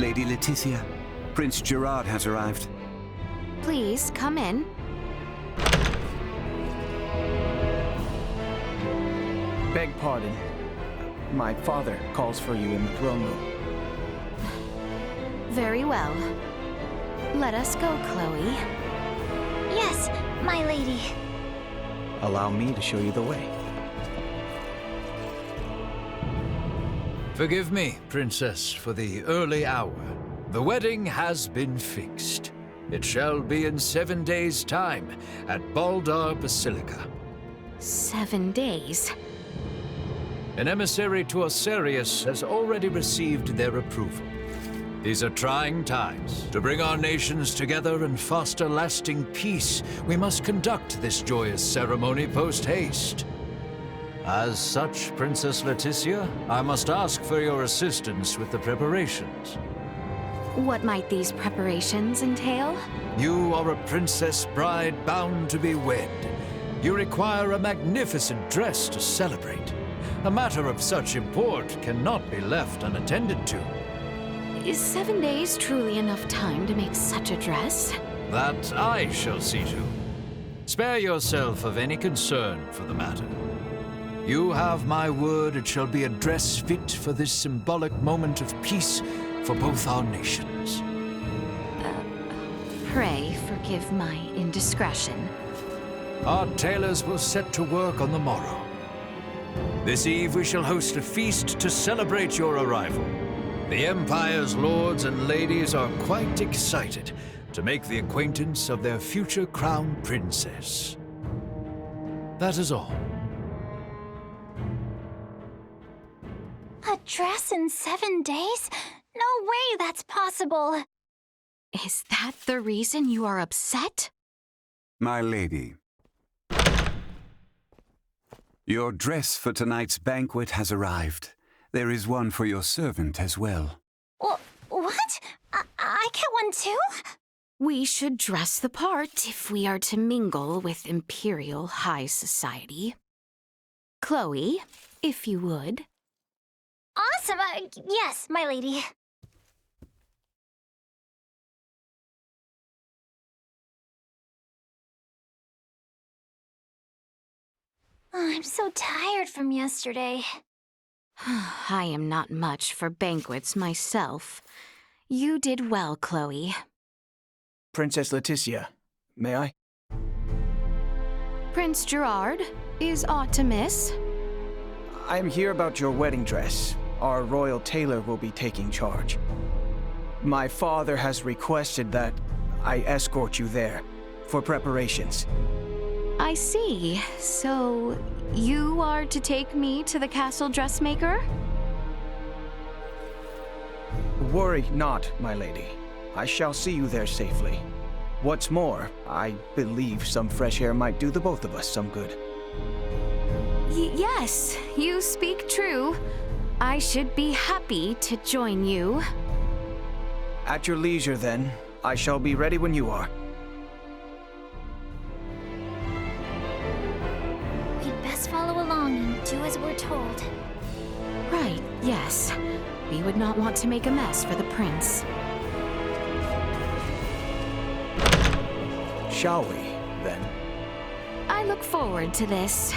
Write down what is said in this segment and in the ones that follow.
Lady Laeticia, Prince Gerard has arrived. Please, come in. Beg pardon. My father calls for you in the throne room. Very well. Let us go, Chloe. Yes, my lady. Allow me to show you the way. Forgive me, Princess, for the early hour. The wedding has been fixed. It shall be in 7 days' time at Baldar Basilica. 7 days? An emissary to Osirius has already received their approval. These are trying times. To bring our nations together and foster lasting peace, we must conduct this joyous ceremony post-haste. As such, Princess Laeticia, I must ask for your assistance with the preparations. What might these preparations entail? You are a princess bride bound to be wed. You require a magnificent dress to celebrate. A matter of such import cannot be left unattended to. Is 7 days truly enough time to make such a dress? That I shall see to. Spare yourself of any concern for the matter. You have my word it shall be a dress fit for this symbolic moment of peace for both our nations. Pray forgive my indiscretion. Our tailors will set to work on the morrow. This eve we shall host a feast to celebrate your arrival. The Empire's lords and ladies are quite excited to make the acquaintance of their future crown princess. That is all. A dress in 7 days? No way that's possible. Is that the reason you are upset? My lady, your dress for tonight's banquet has arrived. There is one for your servant as well. What? I get one too? We should dress the part if we are to mingle with Imperial High Society. Chloe, if you would. Awesome! Yes, my lady. Oh, I'm so tired from yesterday. I am not much for banquets myself. You did well, Chloe. Princess Laeticia, may I? Prince Gerard, is aught amiss? I am here about your wedding dress. Our royal tailor will be taking charge. My father has requested that I escort you there for preparations. I see. So, you are to take me to the castle dressmaker? Worry not, my lady. I shall see you there safely. What's more, I believe some fresh air might do the both of us some good. Yes, you speak true. I should be happy to join you. At your leisure, then. I shall be ready when you are. We'd best follow along and do as we're told. Right, yes. We would not want to make a mess for the prince. Shall we, then? I look forward to this.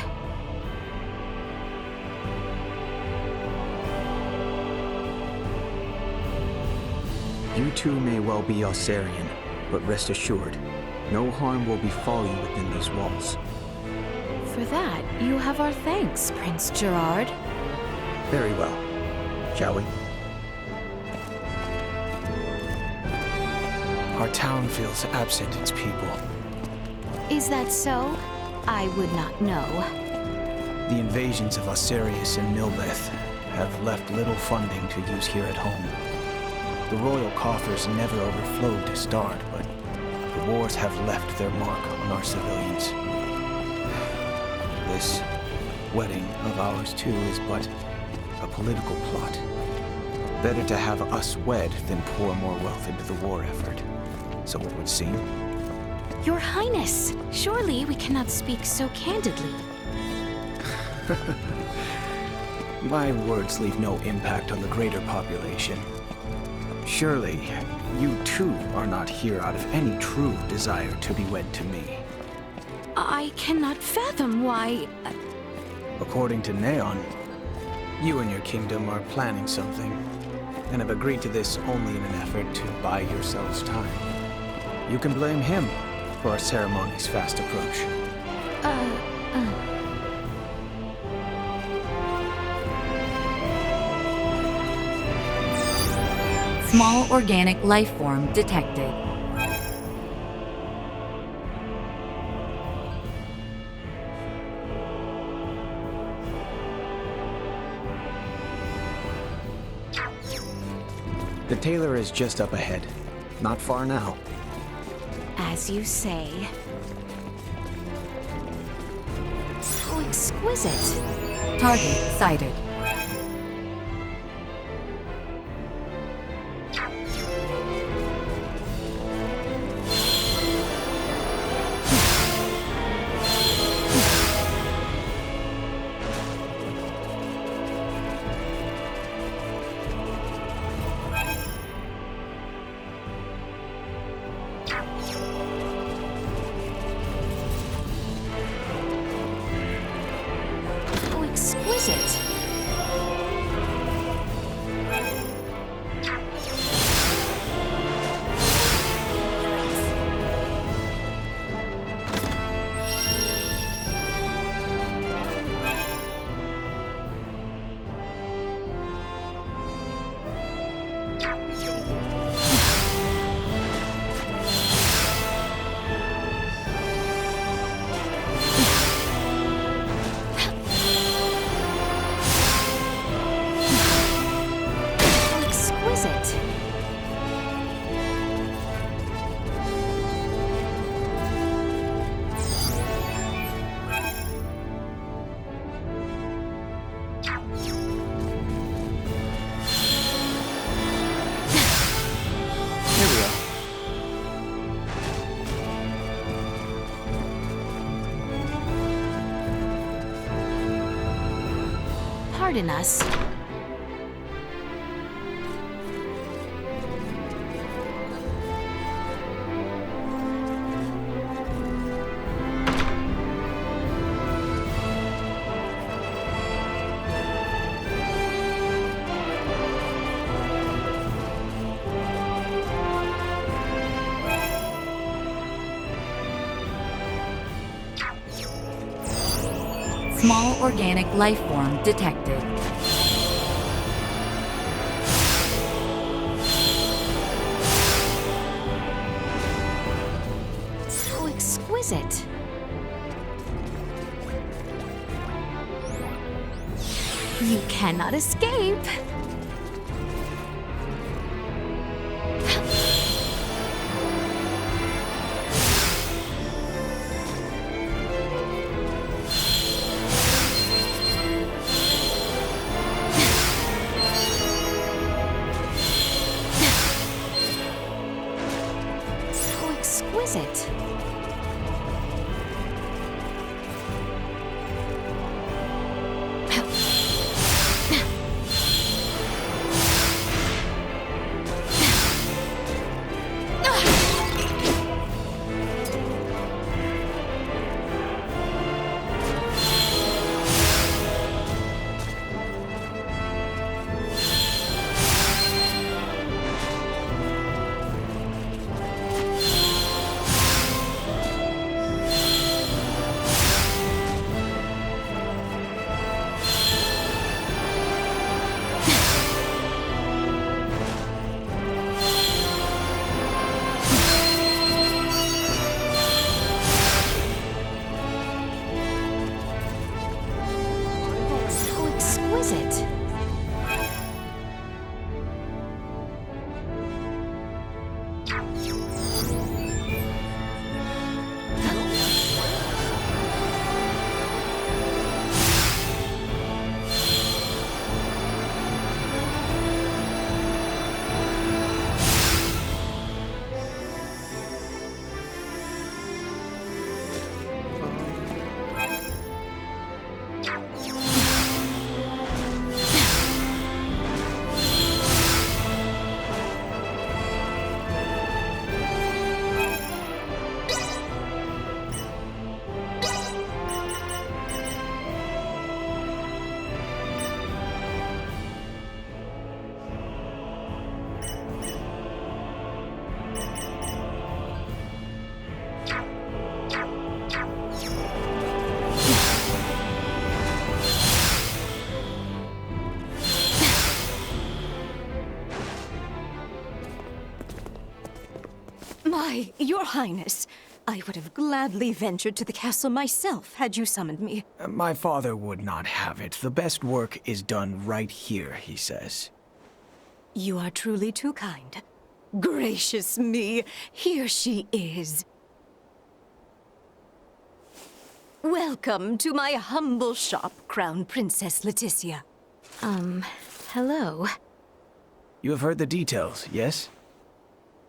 You too may well be Osirian, but rest assured, no harm will befall you within these walls. For that, you have our thanks, Prince Gerard. Very well. Shall we? Our town feels absent its people. Is that so? I would not know. The invasions of Osirius and Milbeth have left little funding to use here at home. The royal coffers never overflowed to start, but the wars have left their mark on our civilians. This wedding of ours, too, is but a political plot. Better to have us wed than pour more wealth into the war effort. So it would seem. Your Highness, surely we cannot speak so candidly. My words leave no impact on the greater population. Surely, you too are not here out of any true desire to be wed to me. I cannot fathom why... According to Neon, you and your kingdom are planning something, and have agreed to this only in an effort to buy yourselves time. You can blame him for our ceremony's fast approach. Small organic life form detected. The tailor is just up ahead. Not far now. As you say. How exquisite. Target sighted. How exquisite. How exquisite. Here we are. Pardon us. Small organic life form detected. How exquisite. You cannot escape. How exquisite. Why, Your Highness, I would have gladly ventured to the castle myself had you summoned me. My father would not have it. The best work is done right here, he says. You are truly too kind. Gracious me, here she is. Welcome to my humble shop, Crown Princess Laeticia. Hello. You have heard the details, yes?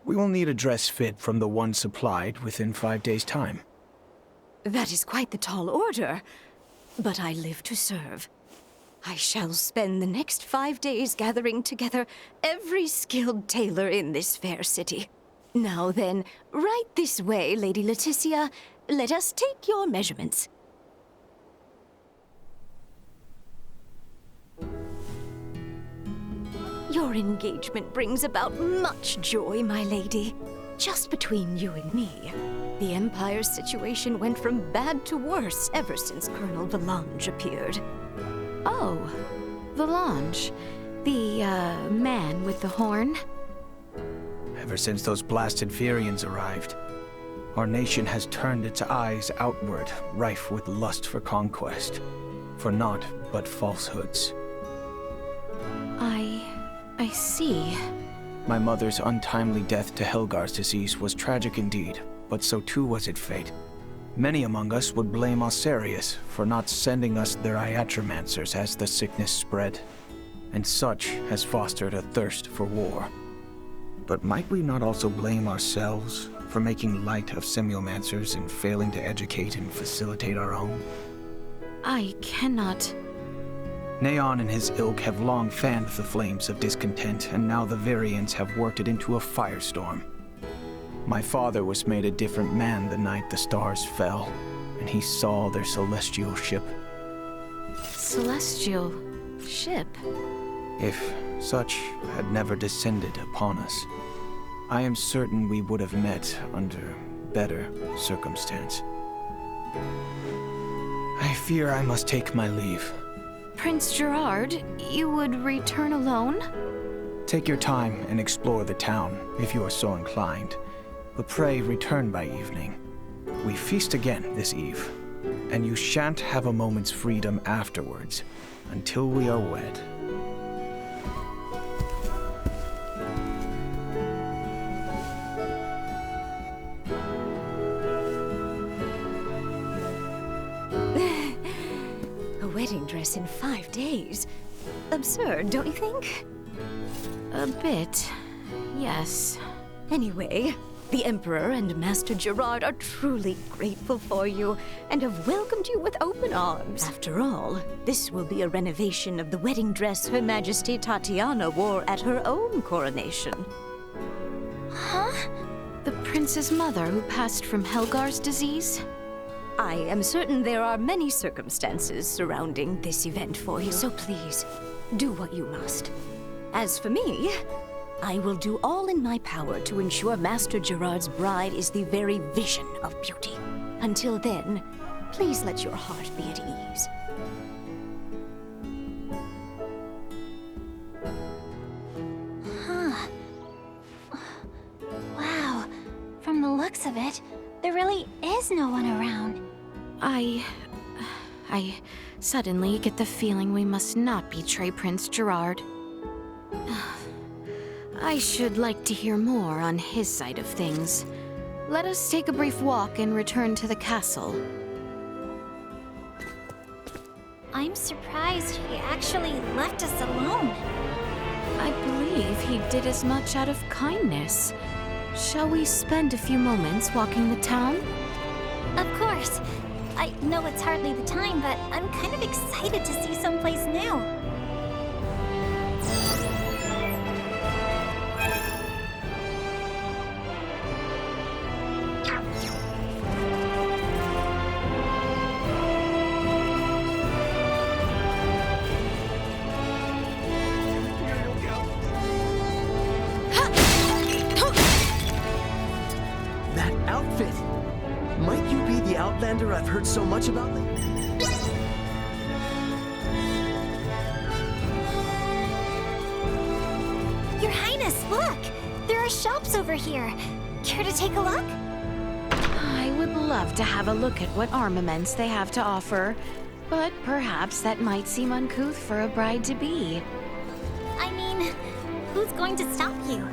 We will need a dress fit from the one supplied within 5 days' time. That is quite the tall order, but I live to serve. I shall spend the next 5 days gathering together every skilled tailor in this fair city. Now then, right this way, Lady Laeticia. Let us take your measurements. Your engagement brings about much joy, my lady. Just between you and me, the Empire's situation went from bad to worse ever since Colonel Valange appeared. Oh, Valange. The, man with the horn? Ever since those blasted Virians arrived, our nation has turned its eyes outward, rife with lust for conquest. For naught but falsehoods. I see. My mother's untimely death to Helgar's disease was tragic indeed, but so too was its fate. Many among us would blame Osarius for not sending us their iatromancers as the sickness spread, and such has fostered a thirst for war. But might we not also blame ourselves for making light of semiomancers and failing to educate and facilitate our own? I cannot... Neon and his ilk have long fanned the flames of discontent, and now the Varians have worked it into a firestorm. My father was made a different man the night the stars fell, and he saw their celestial ship. Celestial ship? If such had never descended upon us, I am certain we would have met under better circumstance. I fear I must take my leave. Prince Gerard, you would return alone? Take your time and explore the town, if you are so inclined. But pray return by evening. We feast again this eve, and you shan't have a moment's freedom afterwards, until we are wed. Wedding dress in 5 days. Absurd, don't you think? A bit, yes. Anyway, the Emperor and Master Gerard are truly grateful for you and have welcomed you with open arms. After all, this will be a renovation of the wedding dress Her Majesty Tatiana wore at her own coronation. Huh? The prince's mother who passed from Helgar's disease? I am certain there are many circumstances surrounding this event for you, so please, do what you must. As for me, I will do all in my power to ensure Master Gerard's bride is the very vision of beauty. Until then, please let your heart be at ease. Huh. Wow. From the looks of it, there really is no one around. I suddenly get the feeling we must not betray Prince Gerard. I should like to hear more on his side of things. Let us take a brief walk and return to the castle. I'm surprised he actually left us alone. I believe he did as much out of kindness. Shall we spend a few moments walking the town? Of course. I know it's hardly the time, but I'm kind of excited to see someplace new. That outfit! Might you be the Outlander I've heard so much about lately? Your Highness, look! There are shops over here. Care to take a look? I would love to have a look at what armaments they have to offer, but perhaps that might seem uncouth for a bride-to-be. I mean, who's going to stop you?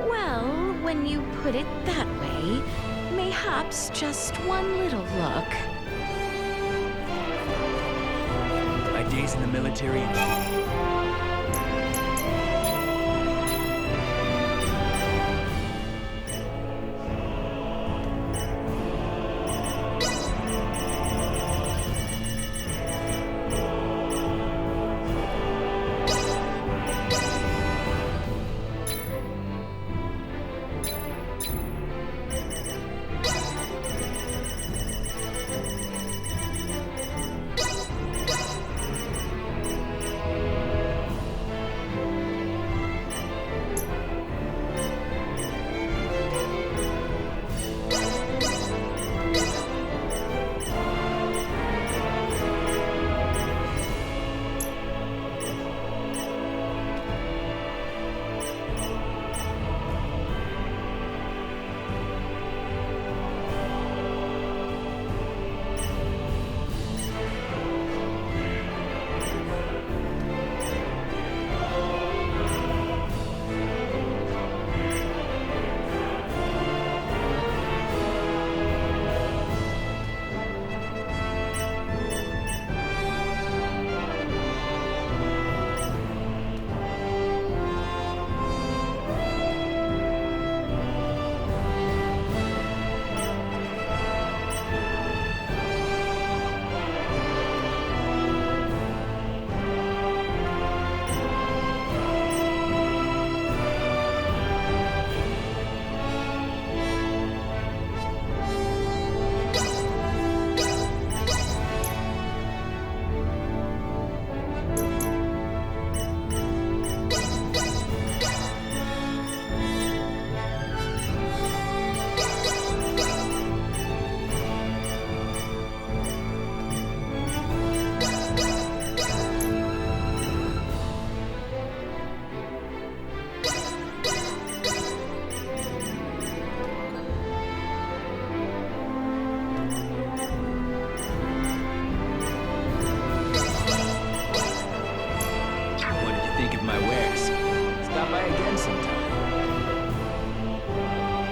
Well, when you put it that way, mayhaps just one little look. My days in the military.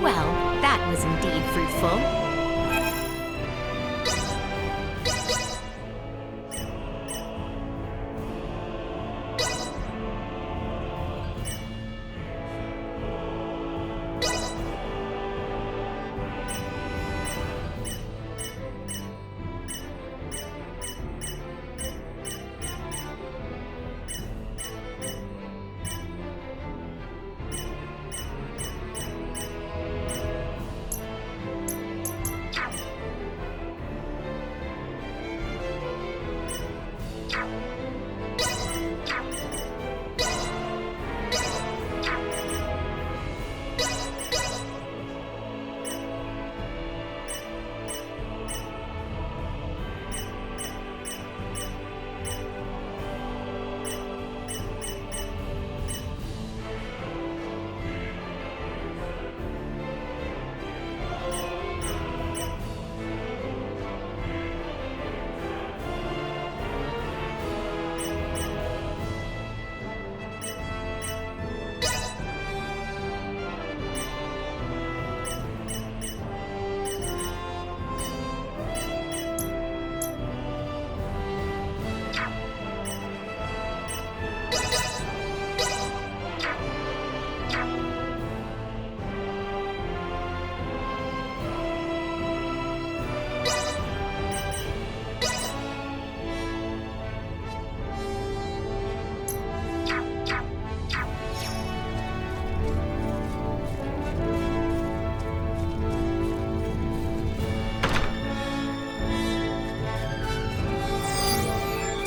Well, that was indeed fruitful.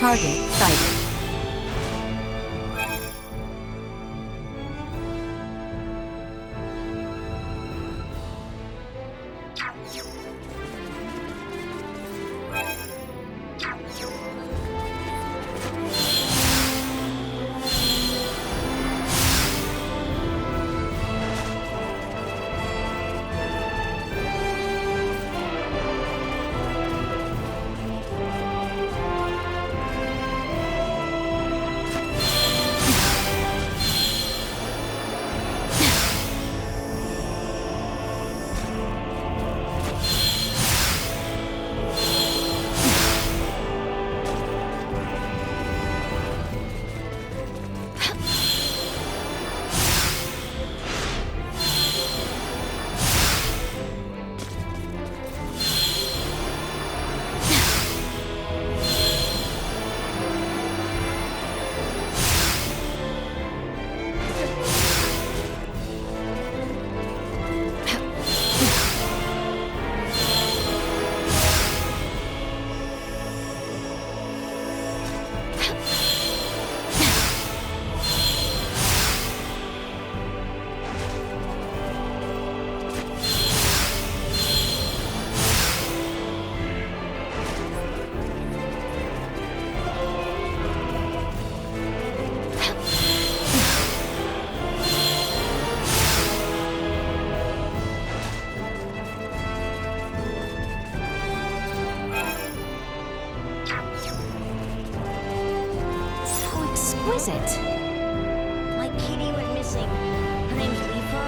Target sighted. exquisite. My kitty went missing. Her name's Leafa.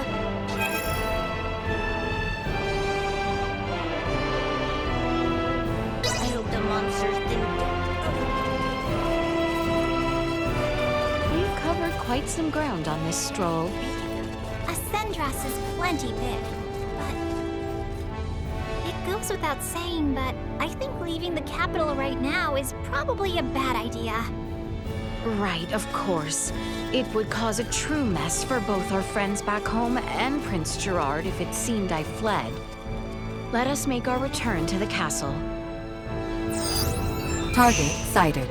I hope the monsters didn't We've covered quite some ground on this stroll. Ascendras is plenty big, but it goes without saying, but I think leaving the capital right now is probably a bad idea. Right, of course. It would cause a true mess for both our friends back home and Prince Gerard if it seemed I fled. Let us make our return to the castle. Target sighted.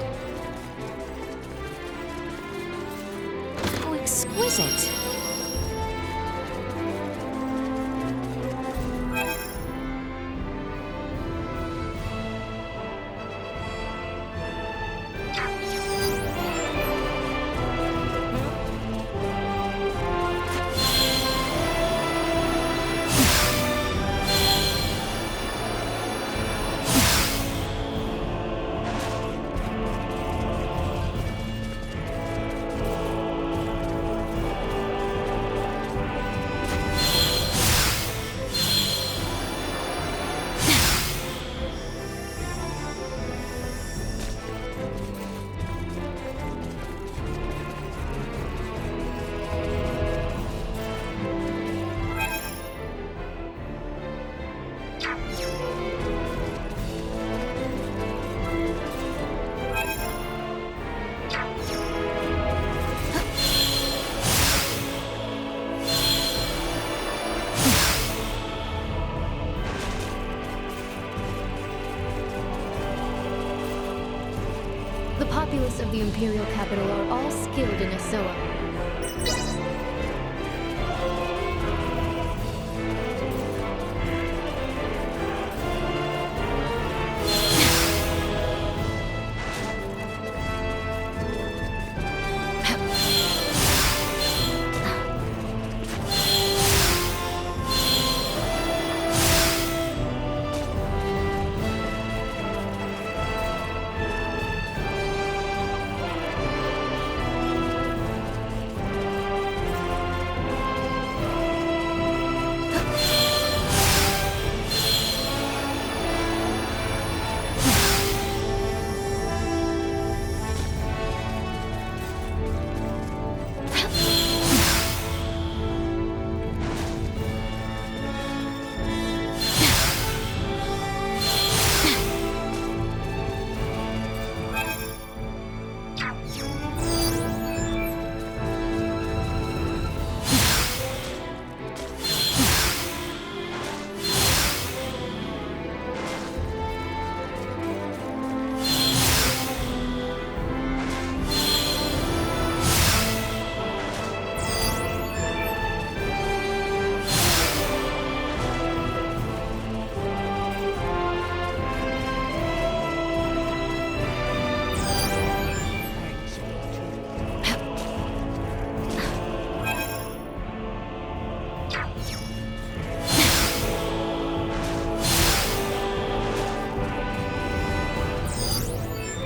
How exquisite! The populace of the Imperial capital are all skilled in Asoa.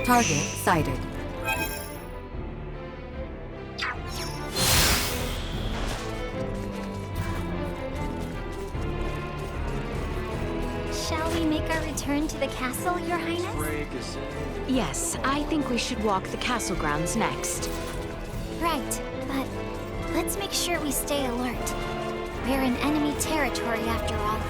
Target sighted. Shall we make our return to the castle, Your Highness? Yes, I think we should walk the castle grounds next. Right, but let's make sure we stay alert. We're in enemy territory after all.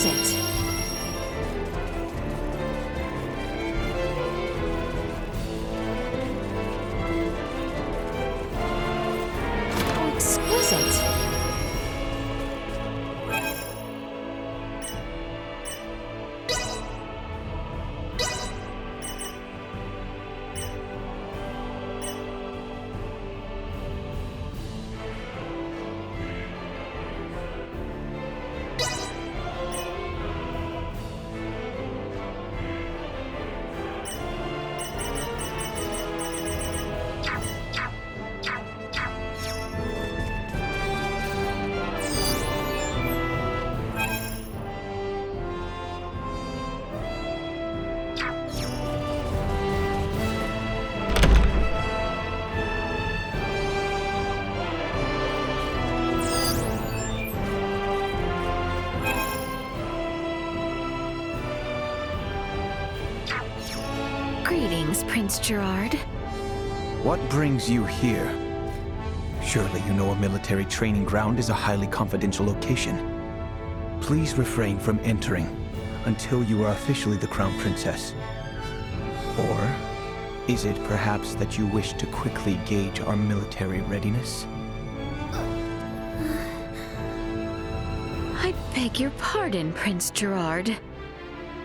exquisite. How exquisite. Greetings, Prince Gerard. What brings you here? Surely you know a military training ground is a highly confidential location. Please refrain from entering until you are officially the Crown Princess. Or is it perhaps that you wish to quickly gauge our military readiness? I beg your pardon, Prince Gerard.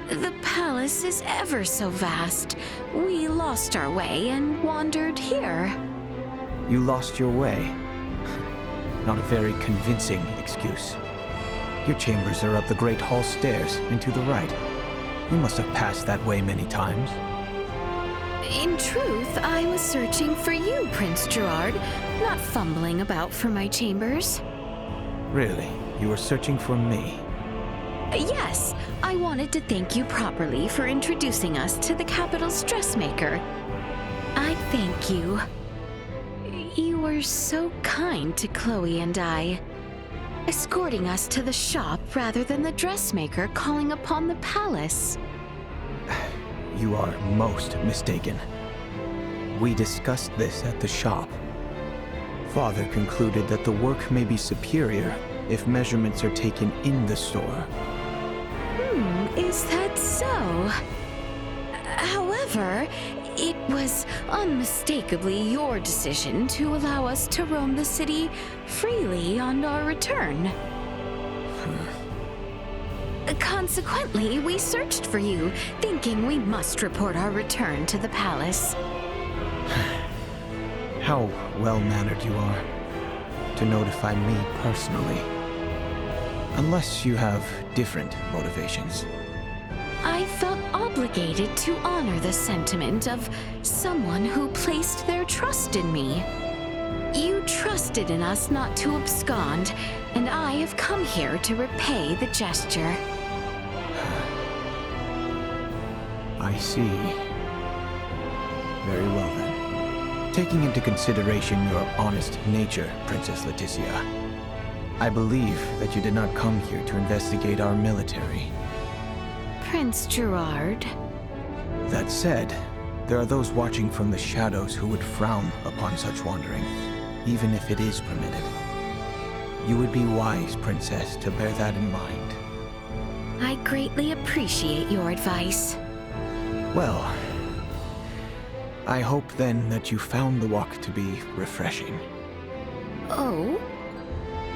The palace is ever so vast. We lost our way and wandered here. You lost your way. Not a very convincing excuse. Your chambers are up the Great Hall stairs and to the right. You must have passed that way many times. In truth, I was searching for you, Prince Gerard, not fumbling about for my chambers. Really? You were searching for me? Yes, I wanted to thank you properly for introducing us to the capital's dressmaker. I thank you. You were so kind to Chloe and I, escorting us to the shop rather than the dressmaker calling upon the palace. You are most mistaken. We discussed this at the shop. Father concluded that the work may be superior if measurements are taken in the store. Is that so? However, it was unmistakably your decision to allow us to roam the city freely on our return. Consequently, we searched for you, thinking we must report our return to the palace. How well-mannered you are to notify me personally. Unless you have different motivations. I felt obligated to honor the sentiment of someone who placed their trust in me. You trusted in us not to abscond, and I have come here to repay the gesture. I see. Very well then. Taking into consideration your honest nature, Princess Laeticia, I believe that you did not come here to investigate our military. Prince Gerard. That said, there are those watching from the shadows who would frown upon such wandering, even if it is permitted. You would be wise, Princess, to bear that in mind. I greatly appreciate your advice. Well, I hope then that you found the walk to be refreshing. Oh?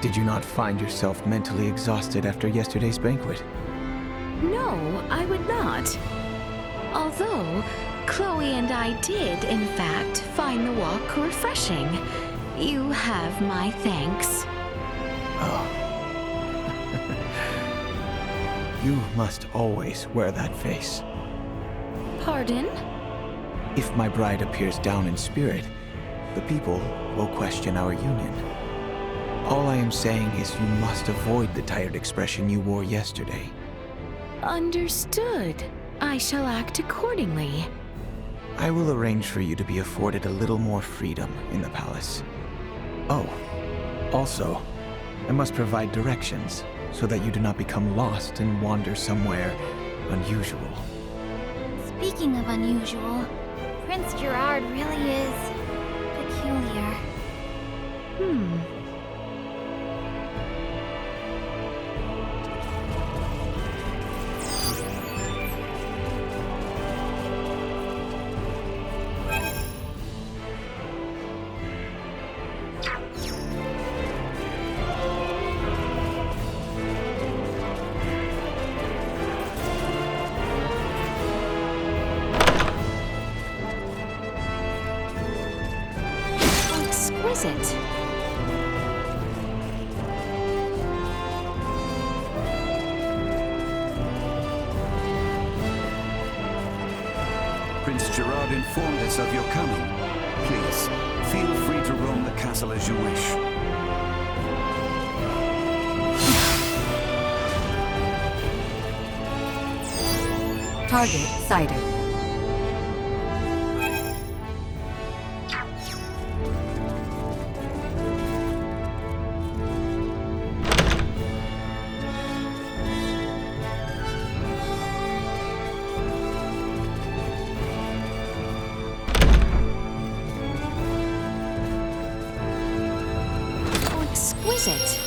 Did you not find yourself mentally exhausted after yesterday's banquet? No, I would not. Although, Chloe and I did, in fact, find the walk refreshing. You have my thanks. Oh. You must always wear that face. Pardon? If my bride appears down in spirit, the people will question our union. All I am saying is you must avoid the tired expression you wore yesterday. Understood. I shall act accordingly. I will arrange for you to be afforded a little more freedom in the palace. Oh, also, I must provide directions so that you do not become lost and wander somewhere unusual. Speaking of unusual, Prince Gerard really is peculiar. Prince Gerard informed us of your coming. Please, feel free to roam the castle as you wish. Target sighted. Oh, exquisite.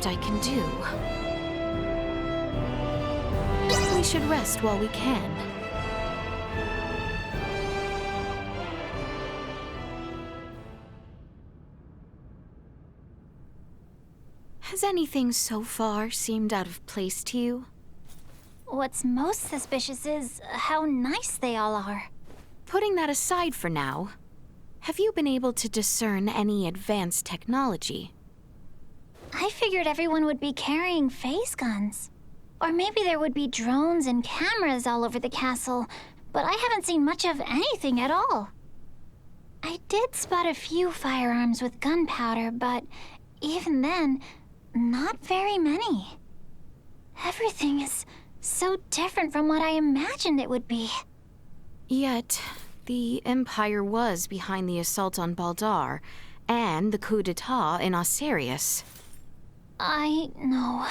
I can do. We should rest while we can. Has anything so far seemed out of place to you? What's most suspicious is how nice they all are. Putting that aside for now, have you been able to discern any advanced technology? I figured everyone would be carrying phase guns. Or maybe there would be drones and cameras all over the castle, but I haven't seen much of anything at all. I did spot a few firearms with gunpowder, but even then, not very many. Everything is so different from what I imagined it would be. Yet, the Empire was behind the assault on Baldar and the coup d'etat in Osirius. I know.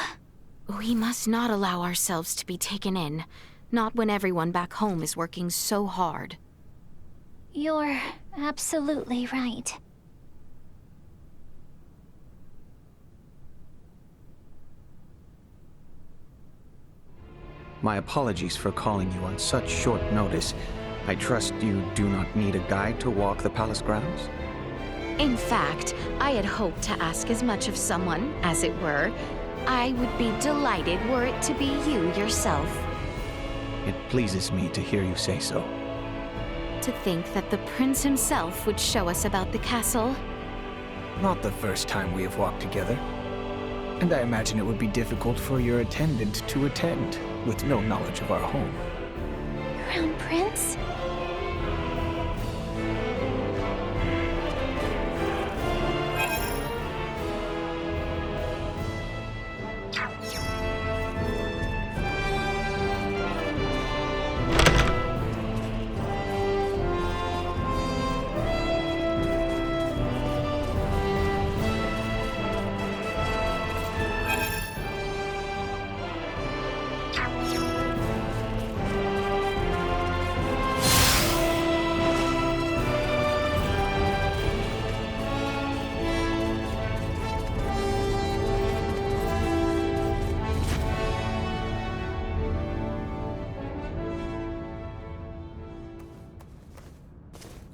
We must not allow ourselves to be taken in, not when everyone back home is working so hard. You're absolutely right. My apologies for calling you on such short notice. I trust you do not need a guide to walk the palace grounds? In fact, I had hoped to ask as much of someone, as it were. I would be delighted were it to be you yourself. It pleases me to hear you say so. To think that the prince himself would show us about the castle. Not the first time we have walked together. And I imagine it would be difficult for your attendant to attend, with no knowledge of our home. Crown Prince?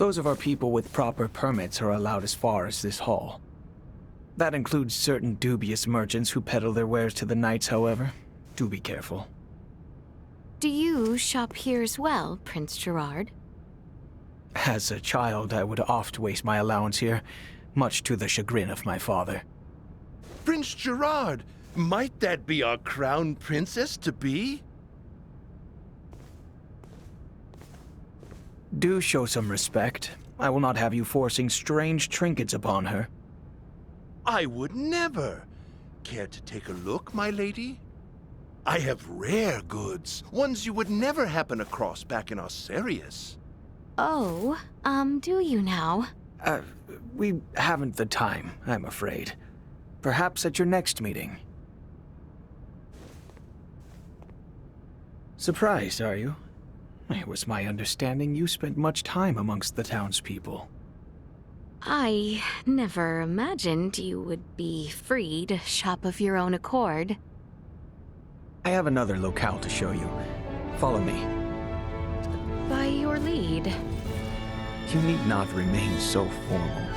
Those of our people with proper permits are allowed as far as this hall. That includes certain dubious merchants who peddle their wares to the knights, however. Do be careful. Do you shop here as well, Prince Gerard? As a child, I would oft waste my allowance here, much to the chagrin of my father. Prince Gerard, might that be our crown princess-to-be? Do show some respect. I will not have you forcing strange trinkets upon her. I would never. Care to take a look, my lady? I have rare goods, ones you would never happen across back in Osirius. Oh, do you now? We haven't the time, I'm afraid. Perhaps at your next meeting. Surprised, are you? It was my understanding you spent much time amongst the townspeople. I never imagined you would be free to shop of your own accord. I have another locale to show you. Follow me. By your lead. You need not remain so formal.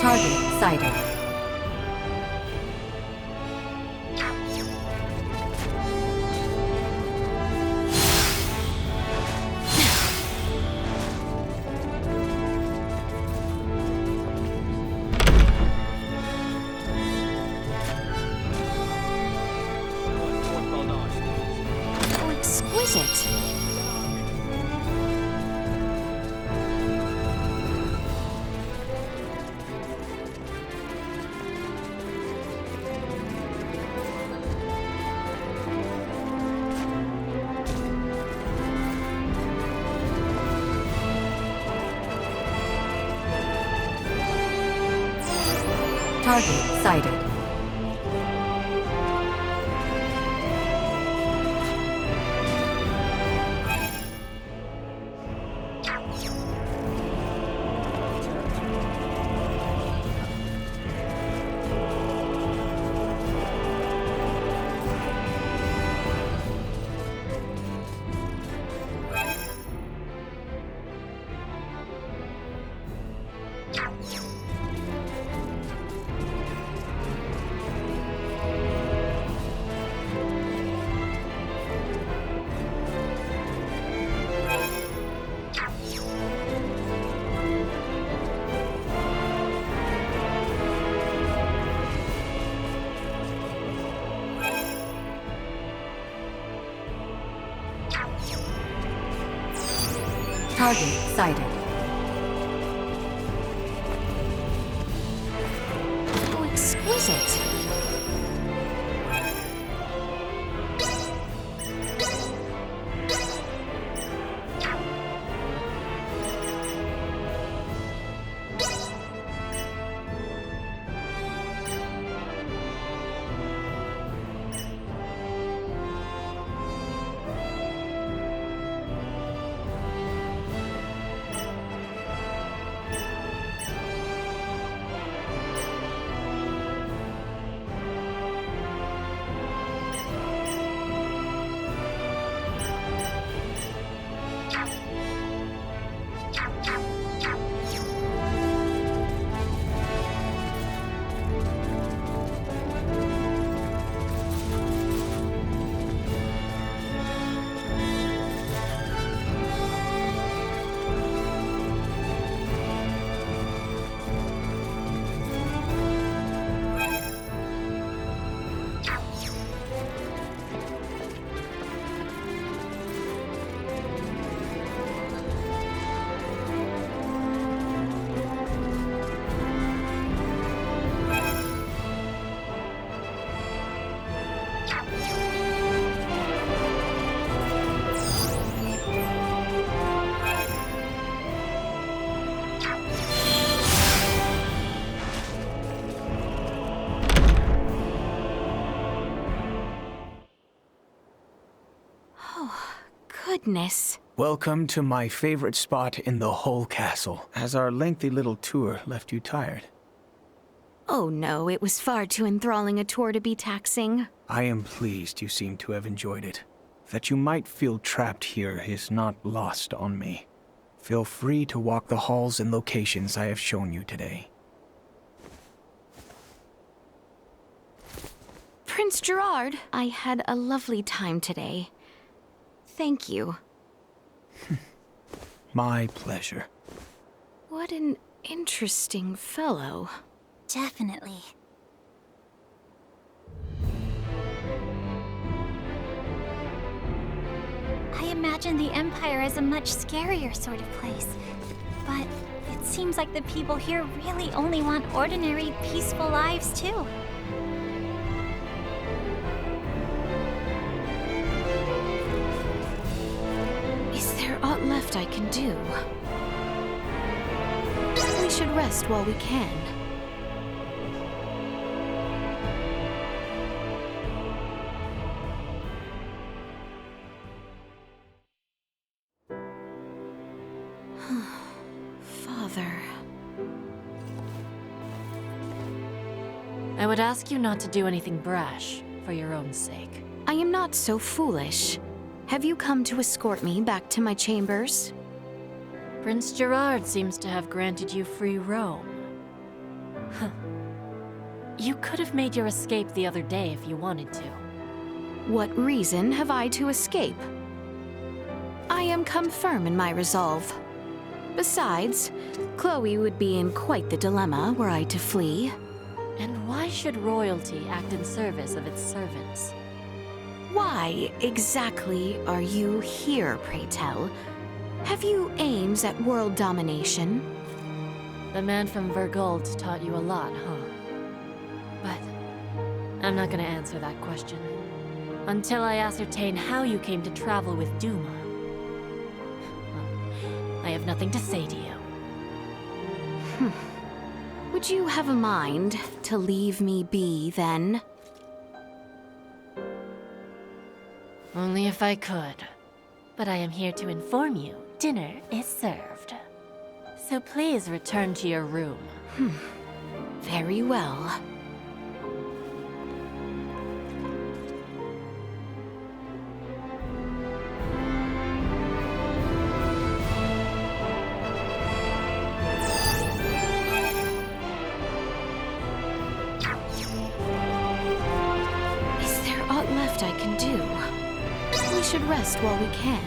Target sighted. Oh, exquisite. Target sighted. Target sighted. goodness. Welcome to my favorite spot in the whole castle. Has our lengthy little tour left you tired? Oh no, it was far too enthralling a tour to be taxing. I am pleased you seem to have enjoyed it. That you might feel trapped here is not lost on me. Feel free to walk the halls and locations I have shown you today. Prince Gerard, I had a lovely time today. Thank you. My pleasure. What an interesting fellow. Definitely. I imagine the Empire as a much scarier sort of place. But it seems like the people here really only want ordinary, peaceful lives, too. Is there aught left I can do? We should rest while we can. Father. I would ask you not to do anything brash, for your own sake. I am not so foolish. Have you come to escort me back to my chambers? Prince Gerard seems to have granted you free roam. Huh. You could have made your escape the other day if you wanted to. What reason have I to escape? I am come firm in my resolve. Besides, Chloe would be in quite the dilemma were I to flee. And why should royalty act in service of its servants? Why exactly are you here, pray tell? Have you aims at world domination? The man from Vergold taught you a lot, huh? But I'm not gonna answer that question until I ascertain how you came to travel with Duma. Well, I have nothing to say to you. Would you have a mind to leave me be, then? Only if I could. But I am here to inform you, dinner is served. So please return to your room. Very well. Is there aught left I can do? We should rest while we can.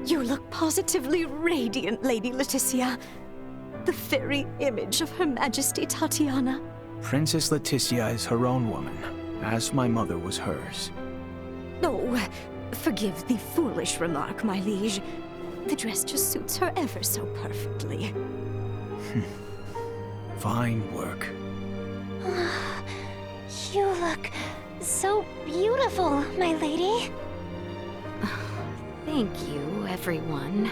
You look positively radiant, Lady Laeticia. The very image of Her Majesty Tatiana. Princess Laeticia is her own woman, as my mother was hers. Oh, forgive the foolish remark, my liege. The dress just suits her ever so perfectly. Fine work. You look so beautiful, my lady. Thank you, everyone.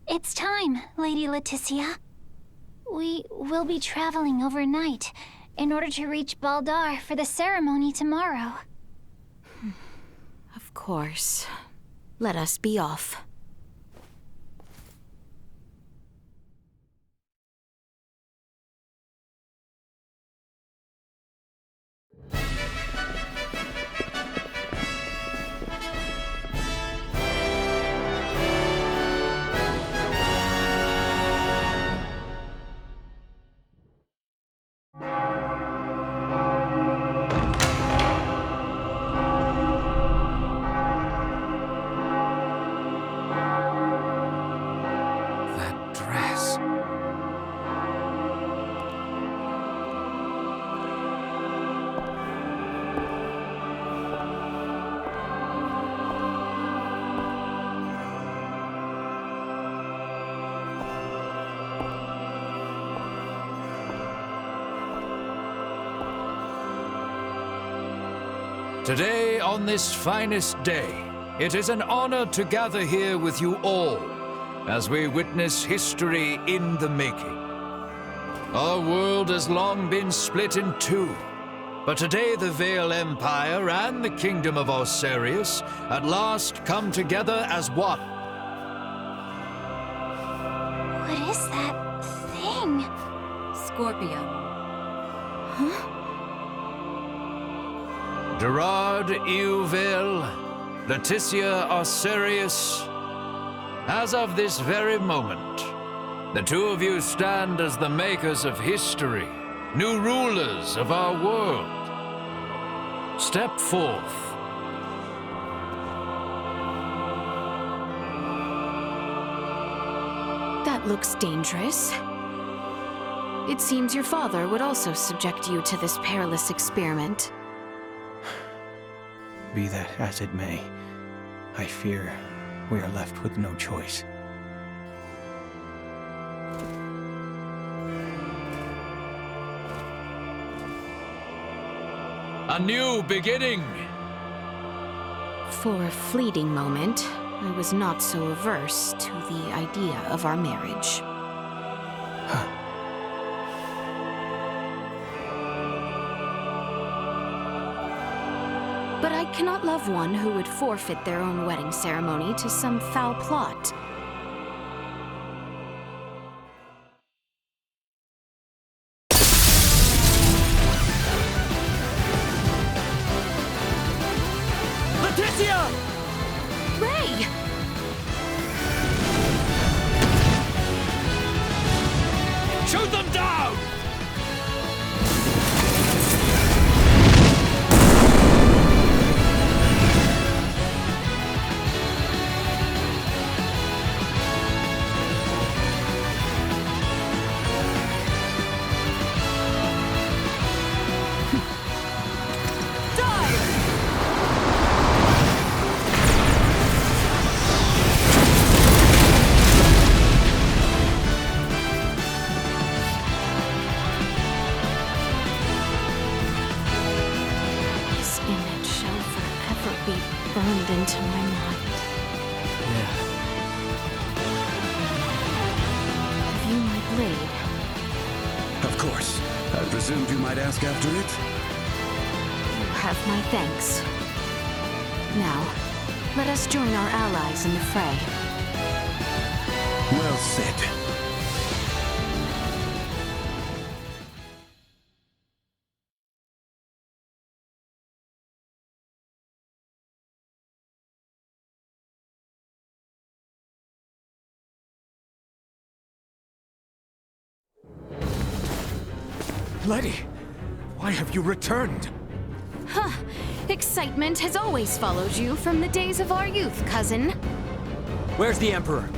It's time, Lady Laeticia. We will be traveling overnight in order to reach Baldar for the ceremony tomorrow. Of course. Let us be off. Today, on this finest day, it is an honor to gather here with you all as we witness history in the making. Our world has long been split in two, but today the Vale Empire and the Kingdom of Osarius at last come together as one. What is that thing? Scorpio. Huh? Gerard Euvale, Laeticia Osarius, as of this very moment, the two of you stand as the makers of history, new rulers of our world. Step forth. That looks dangerous. It seems your father would also subject you to this perilous experiment. Be that as it may, I fear we are left with no choice. A new beginning. For a fleeting moment, I was not so averse to the idea of our marriage. But I cannot love one who would forfeit their own wedding ceremony to some foul plot. Laeticia! Ray! Shoot them down! Burned into my mind. Yeah. Have you my blade? Of course. I presumed you might ask after it. You have my thanks. Now, let us join our allies in the fray. Well said. Letty, why have you returned? Huh. Excitement has always followed you from the days of our youth, cousin. Where's the Emperor?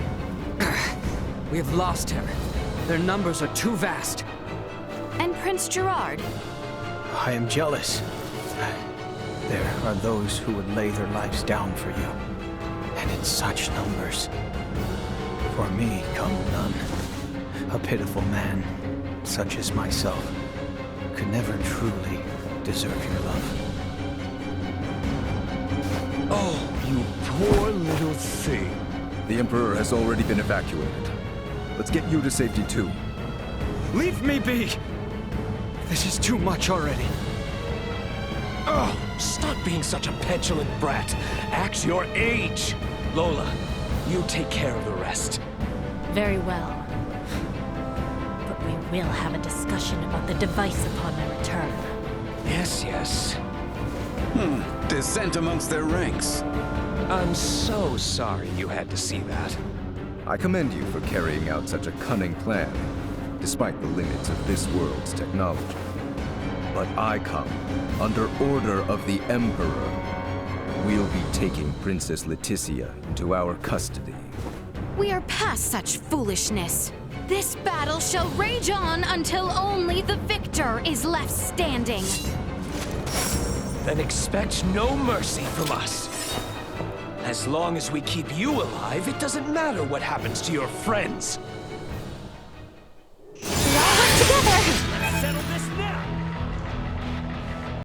We have lost him. Their numbers are too vast. And Prince Gerard. I am jealous. There are those who would lay their lives down for you. And in such numbers. For me come none. A pitiful man, such as myself, could never truly deserve your love. Oh, you poor little thing. The Emperor has already been evacuated. Let's get you to safety too. Leave me be! This is too much already. Oh, stop being such a petulant brat. Act your age. Lola, you take care of the rest. Very well. But we will have a discussion about the device upon my return. Yes. Dissent amongst their ranks. I'm so sorry you had to see that. I commend you for carrying out such a cunning plan, despite the limits of this world's technology. But I come under order of the Emperor. We'll be taking Princess Laeticia into our custody. We are past such foolishness. This battle shall rage on until only the victor is left standing. Then expect no mercy from us. As long as we keep you alive, it doesn't matter what happens to your friends.